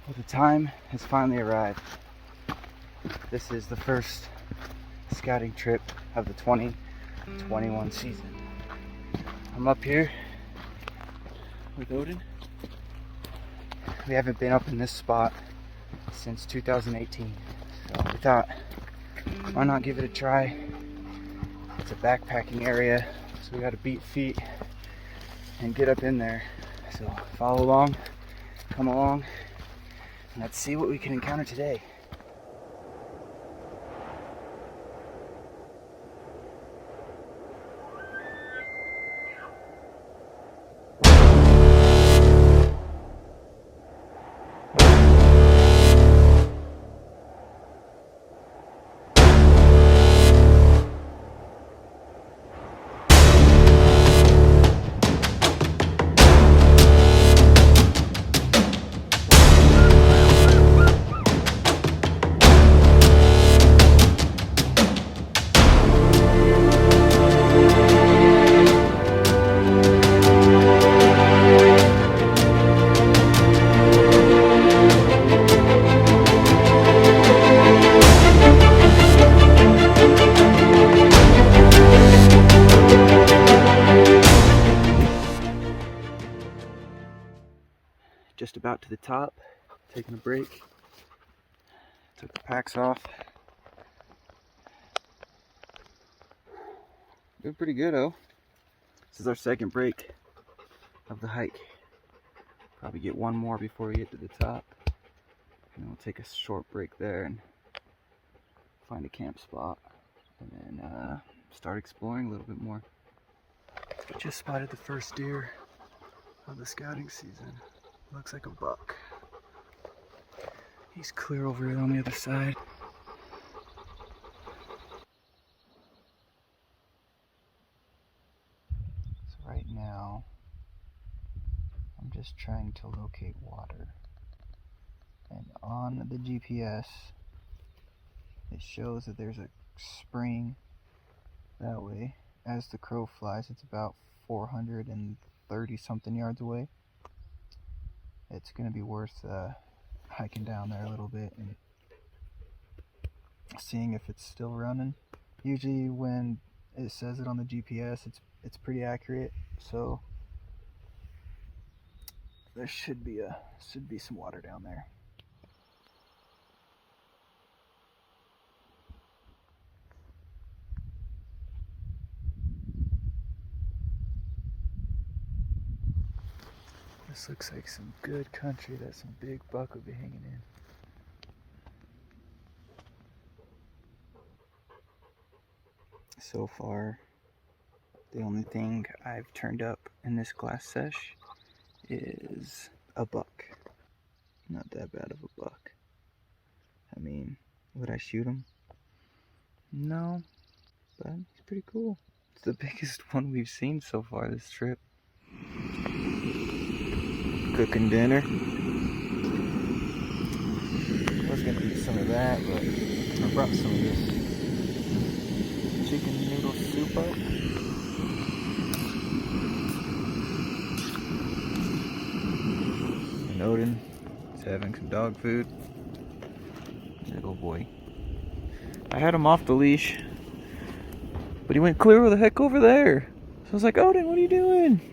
Well, the time has finally arrived. This is the first scouting trip of the 2021 season. I'm up here with Odin. We haven't been up in this spot since 2018, so we thought, why not give it a try? It's a backpacking area, so we gotta beat feet and get up in there. So follow along, come along, and let's see what we can encounter today. Just about to the top, taking a break. Took the packs off. Doing pretty good, oh. This is our second break of the hike. Probably get one more before we get to the top. And then we'll take a short break there and find a camp spot. And then start exploring a little bit more. Just spotted the first deer of the scouting season. Looks like a buck. He's clear over here on the other side. So right now, I'm just trying to locate water. And on the GPS, it shows that there's a spring that way. As the crow flies, it's about 430 something yards away. It's going to be worth hiking down there a little bit and seeing if it's still running. Usually when it says it on the GPS, it's pretty accurate, so there should be some water down there. This looks like some good country that some big buck would be hanging in. So far, the only thing I've turned up in this glass sesh is a buck. Not that bad of a buck. I mean, would I shoot him? No, but he's pretty cool. It's the biggest one we've seen so far this trip. Cooking dinner. I was gonna eat some of that, but I brought some of this chicken noodle soup up. And Odin is having some dog food. Little boy. I had him off the leash, but he went clear the heck over there. So I was like, Odin, what are you doing?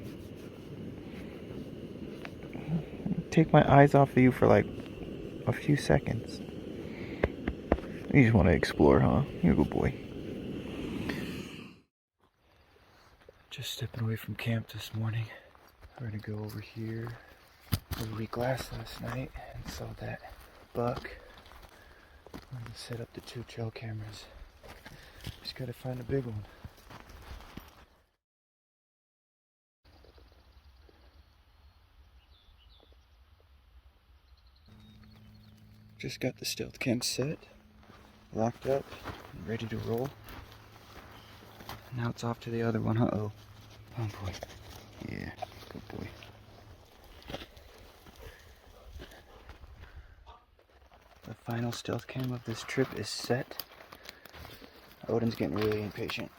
Take my eyes off of you for like a few seconds. You just want to explore, huh? You're a good boy. Just stepping away from camp this morning. We're gonna go over here where we glassed last night and saw that buck. I'm gonna set up the 2 trail cameras. Just gotta find a big one. Just got the stealth cam set, locked up, and ready to roll. Now it's off to the other one. Uh-oh. Oh boy. Yeah, good boy. The final stealth cam of this trip is set. Odin's getting really impatient.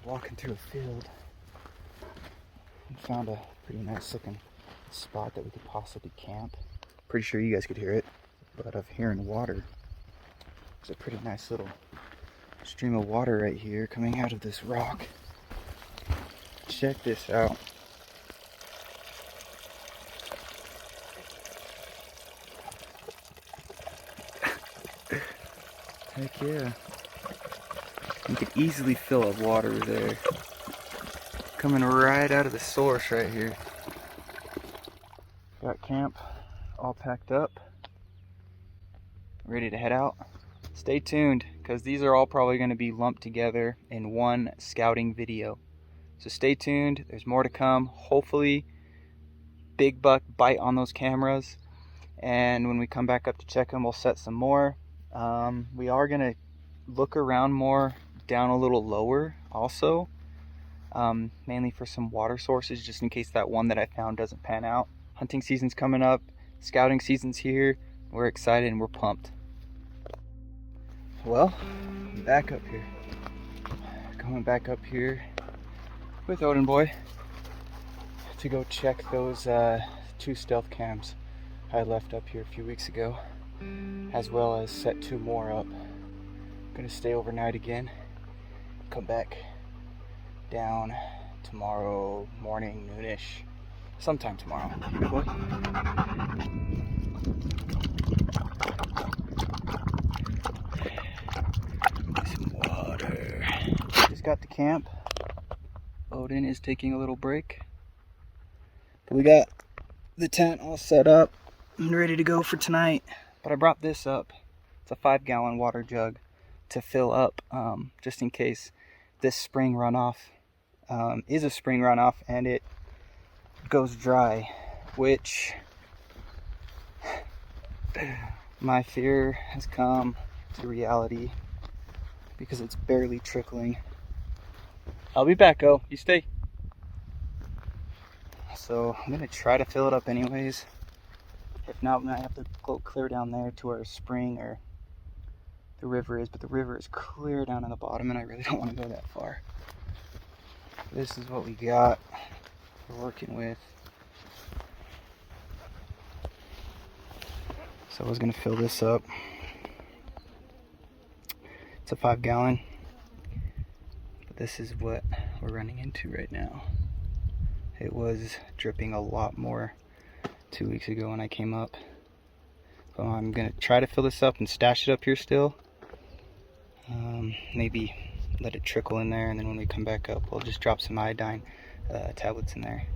Walking through a field and found a pretty nice looking spot that we could possibly camp. Pretty sure you guys could hear it, but I'm hearing water. There's a pretty nice little stream of water right here coming out of this rock. Check this out. Heck yeah. You could easily fill up water there. Coming right out of the source right here. Got camp all packed up. Ready to head out. Stay tuned, because these are all probably going to be lumped together in one scouting video. So stay tuned. There's more to come. Hopefully, big buck bite on those cameras. And when we come back up to check them, we'll set some more. We are going to look around more down a little lower also, mainly for some water sources, just in case that one that I found doesn't pan out. Hunting season's coming up, scouting season's here. We're excited and we're pumped. Well, I'm back up here. Going back up here with Odin Boy to go check those 2 stealth cams I left up here a few weeks ago, as well as set 2 more up. I'm gonna stay overnight again, come back down tomorrow morning, noonish, sometime tomorrow. Good boy. Some water. Just got to camp. Odin is taking a little break. But we got the tent all set up and ready to go for tonight. But I brought this up. It's a 5-gallon water jug to fill up, just in case this spring runoff is a spring runoff and it goes dry, which my fear has come to reality because it's barely trickling. I'll be back, oh, you stay. So I'm gonna try to fill it up anyways. If not, we might have to go clear down there to where a spring or the river is, but the river is clear down on the bottom and I really don't want to go that far. This is what we got. We're working with. So I was gonna fill this up. It's a 5-gallon, but this is what we're running into right now. It was dripping a lot more 2 weeks ago when I came up. So I'm gonna try to fill this up and stash it up here still. Maybe let it trickle in there, and then when we come back up, we'll just drop some iodine tablets in there.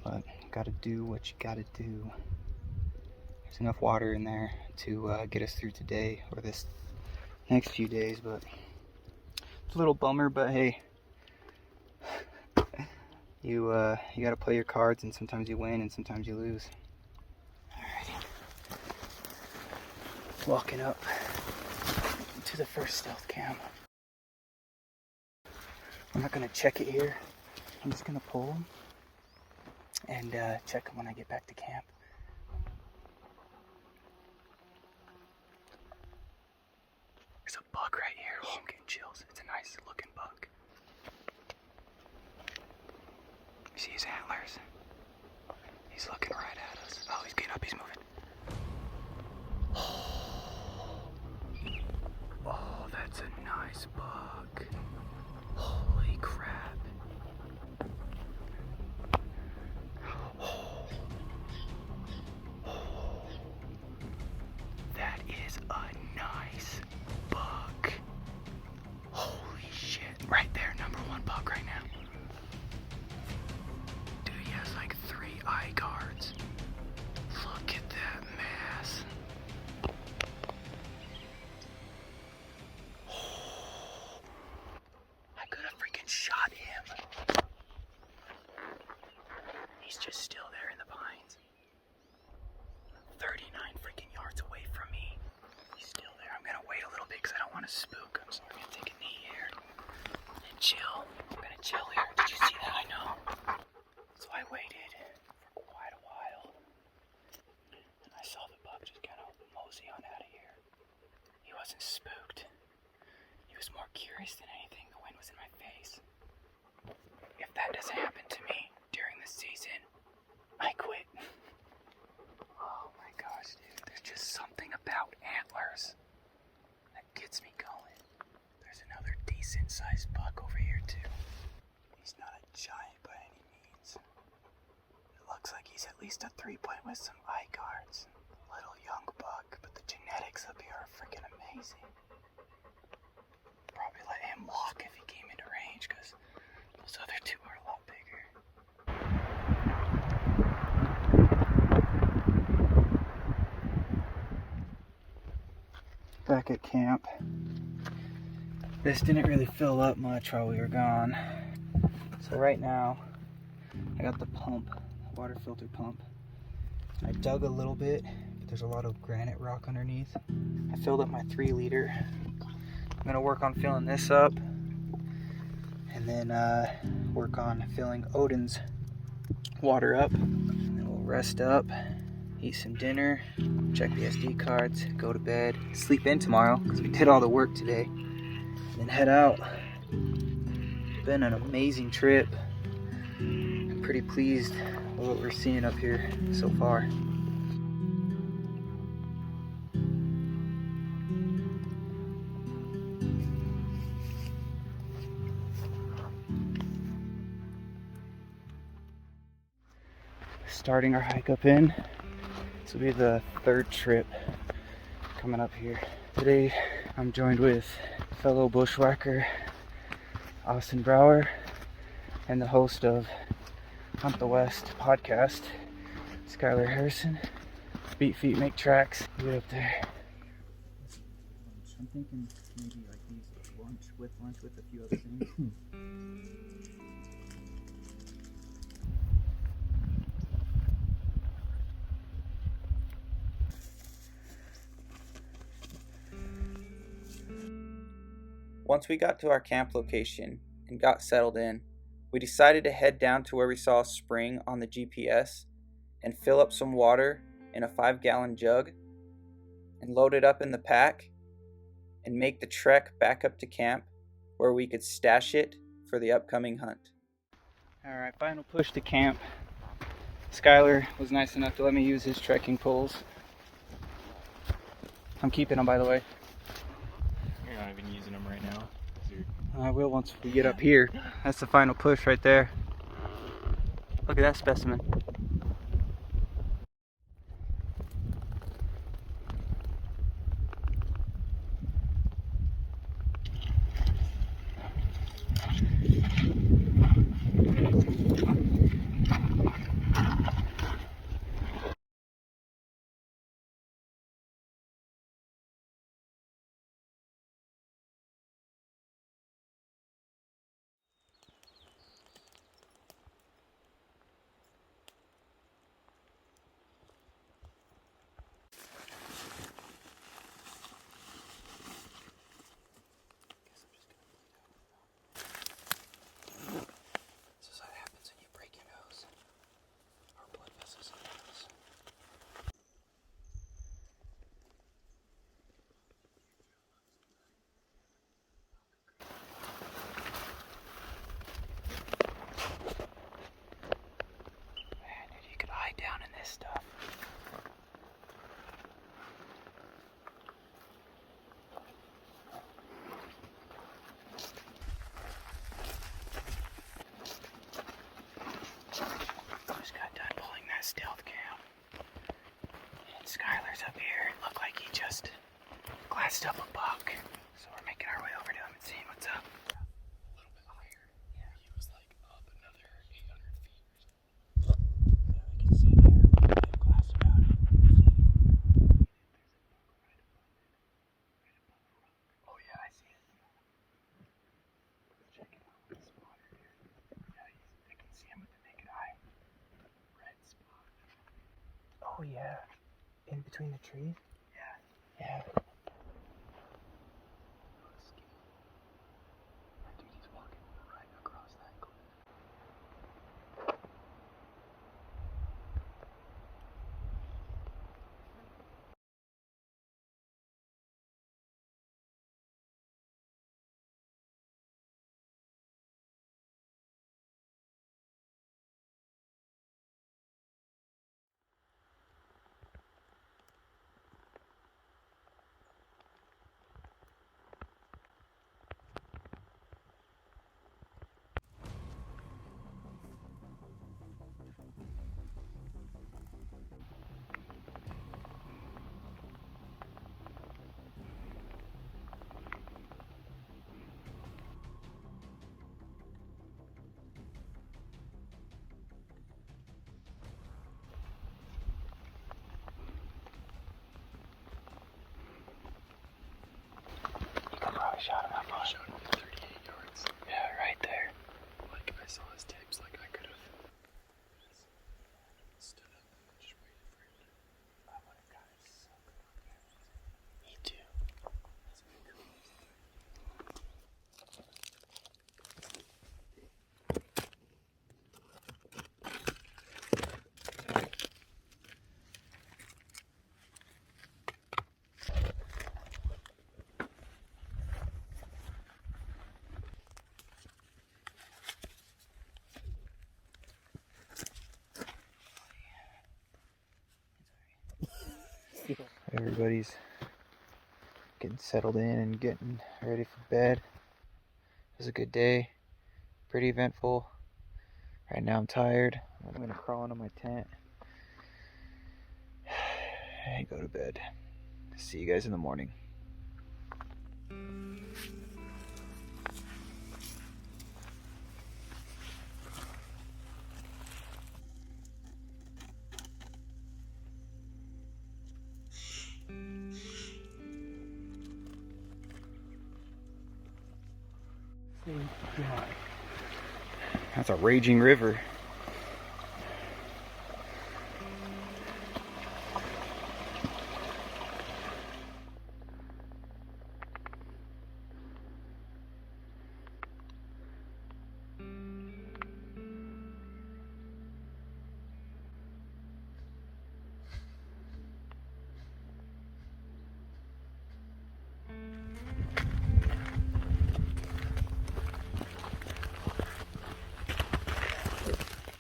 But gotta do what you gotta do. There's enough water in there to get us through today or this next few days, but it's a little bummer, but hey, you gotta play your cards, and sometimes you win and sometimes you lose. Alrighty. Walking up to the first stealth cam. I'm not gonna check it here. I'm just gonna pull them and check them when I get back to camp. There's a buck right here. Oh, I'm getting chills. It's a nice looking buck. You see his antlers? He's looking right at us. Oh, he's getting up. He's moving. Oh, that's a nice buck. Holy crap. That is a nice buck. Holy shit. Right there, #1 buck right now. Dude, he has like 3 eye guards. Look at that mass. I could have freaking shot him. He's just still there in the pines. 39 freaking yards away from me. He's still there. I'm gonna wait a little bit because I don't want to spook him, so I'm gonna take a knee here and chill. I'm gonna chill here. Did you see that? I know. So I waited for quite a while, and I saw the buck just kind of mosey on out of here. He wasn't spooked. He was more curious than anything. The wind was in my face. If that doesn't happen to me during the season, I quit. decent sized buck over here too. He's not a giant by any means. It looks like he's at least a 3-point with some eye guards. Little young buck, but the genetics up here are freaking amazing. Probably let him walk if he came into range, because those other two are a lot bigger. Back at camp. This didn't really fill up much while we were gone. So right now, I got the pump, water filter pump. I dug a little bit, but there's a lot of granite rock underneath. I filled up my 3-liter. I'm gonna work on filling this up, and then work on filling Odin's water up. And then we'll rest up, eat some dinner, check the SD cards, go to bed, sleep in tomorrow because we did all the work today, and then head out. It's been an amazing trip. I'm pretty pleased with what we're seeing up here so far. Starting our hike up in. This will be the 3rd trip coming up here. Today I'm joined with fellow bushwhacker Austin Brower and the host of Hunt the West podcast, Skylar Harrison. Beat feet make tracks. Get up there. I'm thinking maybe like these lunch with a few other things. Once we got to our camp location and got settled in, we decided to head down to where we saw a spring on the GPS and fill up some water in a 5-gallon jug and load it up in the pack and make the trek back up to camp where we could stash it for the upcoming hunt. Alright, final push to camp. Skylar was nice enough to let me use his trekking poles. I'm keeping them, by the way. You're not even using them right now. I will once we get up here. That's the final push right there. Look at that specimen. Down in this stuff. Just got done pulling that stealth cam. And Skylar's up here. It looked like he just glassed up a buck. So we're making our way over to him and seeing what's up. A little bit higher. Yeah. He was like up another 800 feet. Yeah, we can see there. Glass about it. Oh yeah, I see it. Check it out. This water here. Yeah, I can see him with the naked eye. Red spot. Oh yeah. In between the trees? Yeah. Yeah. Dude, he's walking right across that cliff. Everybody's getting settled in and getting ready for bed. It was a good day, pretty eventful. Right now I'm tired. I'm gonna crawl into my tent and go to bed. See you guys in the morning. That's a raging river.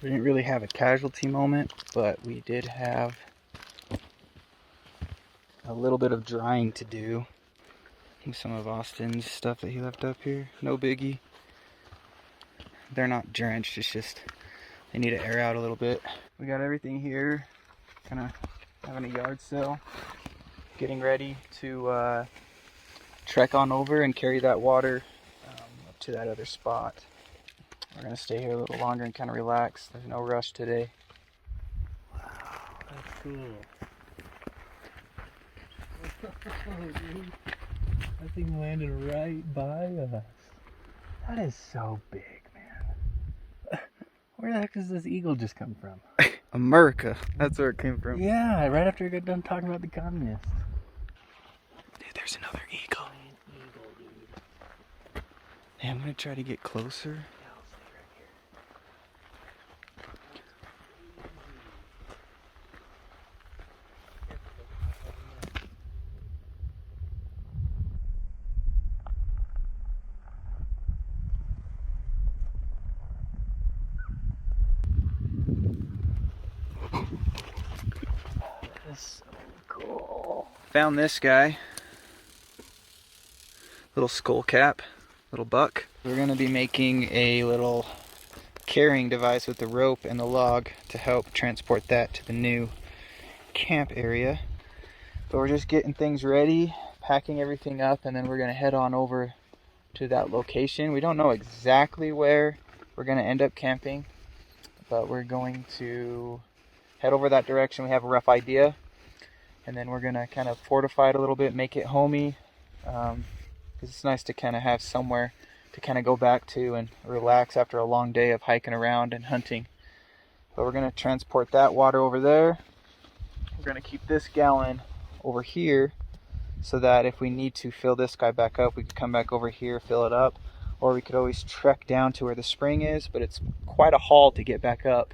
We didn't really have a casualty moment, but we did have a little bit of drying to do with some of Austin's stuff that he left up here. No biggie. They're not drenched, it's just they need to air out a little bit. We got everything here, kind of having a yard sale, getting ready to trek on over and carry that water up to that other spot. We're gonna stay here a little longer and kind of relax. There's no rush today. Wow, that's cool. Dude, that thing landed right by us. That is so big, man. Where the heck does this eagle just come from? America. That's where it came from. Yeah, right after I got done talking about the communists. Dude, there's another eagle. Giant eagle, dude. Hey, I'm gonna try to get closer. Yeah, I'll stay right here. That's so cool. Found this guy. Little skull cap, little buck. We're gonna be making a little carrying device with the rope and the log to help transport that to the new camp area. But we're just getting things ready, packing everything up, and then we're gonna head on over to that location. We don't know exactly where we're gonna end up camping, but we're going to head over that direction. We have a rough idea, and then we're gonna kind of fortify it a little bit, make it homey, because it's nice to kind of have somewhere to kind of go back to and relax after a long day of hiking around and hunting. But we're gonna transport that water over there. We're gonna keep this gallon over here so that if we need to fill this guy back up, we can come back over here, fill it up, or we could always trek down to where the spring is, but it's quite a haul to get back up.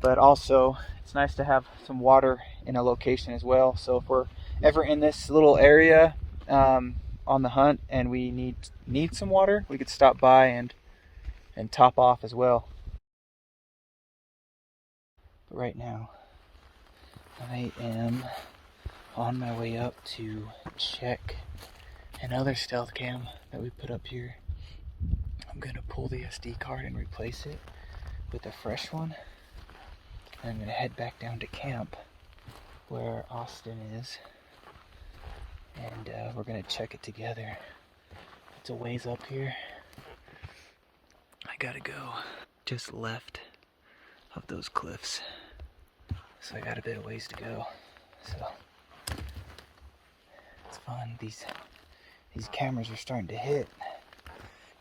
But also, it's nice to have some water in a location as well. So if we're ever in this little area on the hunt and we need some water, we could stop by and top off as well. But right now, I am on my way up to check another stealth cam that we put up here. I'm gonna pull the SD card and replace it with a fresh one. And I'm gonna head back down to camp where Austin is, and we're gonna check it together. It's a ways up here. I gotta go just left of those cliffs, so I got a bit of ways to go. So it's fun. These cameras are starting to hit.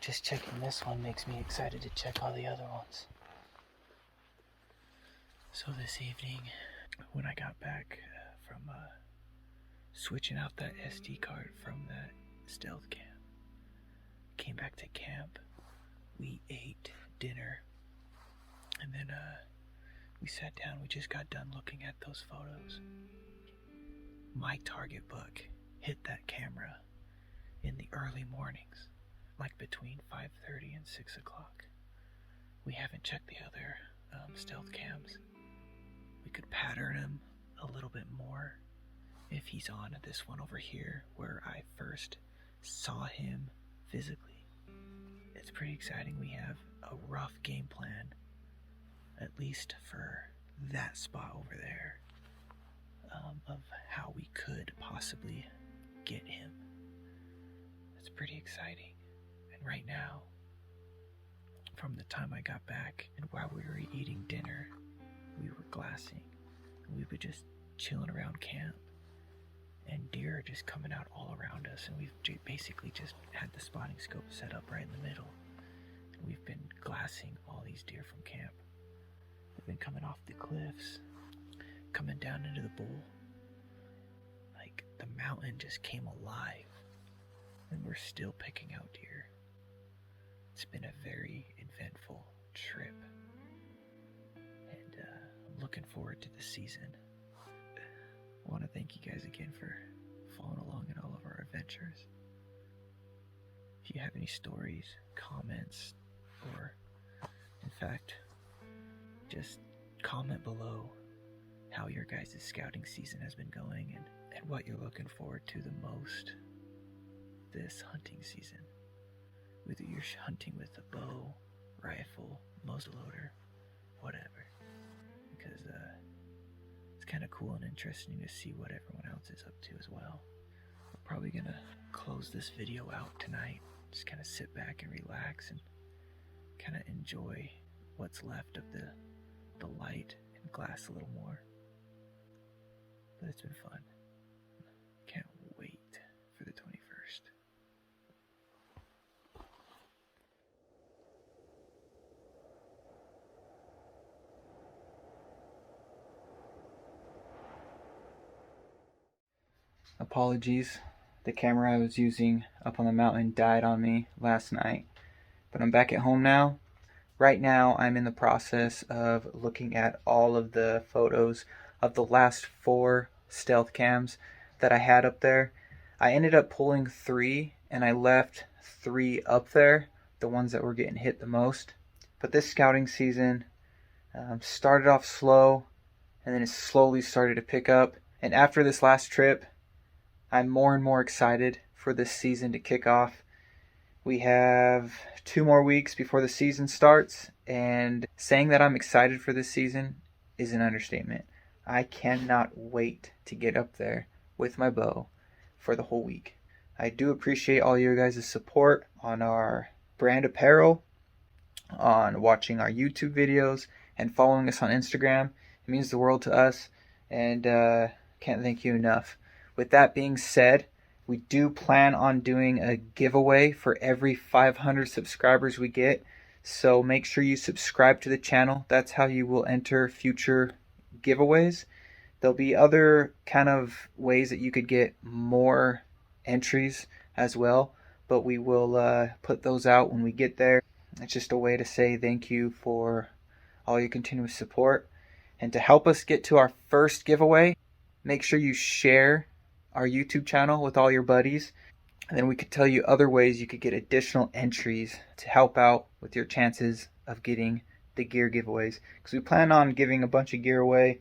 Just checking this one makes me excited to check all the other ones. So this evening, when I got back from switching out that SD card from that stealth cam, came back to camp, we ate dinner, and then we sat down. We just got done looking at those photos. My target buck hit that camera in the early mornings, like between 5:30 and 6 o'clock. We haven't checked the other stealth cams. We could pattern them a little bit more if he's on this one over here where I first saw him physically. It's pretty exciting. We have a rough game plan, at least for that spot over there, of how we could possibly get him. It's pretty exciting. And right now, from the time I got back and while we were eating dinner, we were glassing. We were just chilling around camp, and deer are just coming out all around us, and we've basically just had the spotting scope set up right in the middle, and we've been glassing all these deer from camp. They've been coming off the cliffs, coming down into the bowl. Like, the mountain just came alive, and we're still picking out deer. It's been a very eventful trip, and I'm looking forward to the season. I want to thank you guys again for following along in all of our adventures. If you have any stories, comments, or in fact, just comment below how your guys' scouting season has been going and what you're looking forward to the most this hunting season. Whether you're hunting with a bow, rifle, muzzleloader, whatever. Because it's kind of cool and interesting to see what everyone else is up to as well. We're probably going to close this video out tonight. Just kind of sit back and relax and kind of enjoy what's left of the light and glass a little more. But it's been fun. Can't wait for the 21st. Apologies, the camera I was using up on the mountain died on me last night, but I'm back at home now. Right now I'm in the process of looking at all of the photos of the last 4 stealth cams that I had up there. I ended up pulling 3 and I left 3 up there, the ones that were getting hit the most. But this scouting season started off slow, and then it slowly started to pick up. And after this last trip, I'm more and more excited for this season to kick off. We have 2 more weeks before the season starts, and saying that I'm excited for this season is an understatement. I cannot wait to get up there with my bow for the whole week. I do appreciate all your guys' support on our brand apparel, on watching our YouTube videos, and following us on Instagram. It means the world to us, and can't thank you enough. With that being said, we do plan on doing a giveaway for every 500 subscribers we get. So make sure you subscribe to the channel. That's how you will enter future giveaways. There'll be other kind of ways that you could get more entries as well, but we will put those out when we get there. It's just a way to say thank you for all your continuous support. And to help us get to our first giveaway, make sure you share our YouTube channel with all your buddies, and then we could tell you other ways you could get additional entries to help out with your chances of getting the gear giveaways, because we plan on giving a bunch of gear away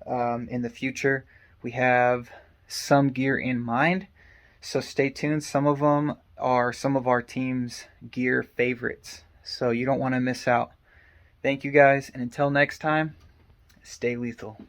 in the future. We have some gear in mind, so stay tuned. Some of them are some of our team's gear favorites, so you don't want to miss out. Thank you guys, and until next time, stay lethal.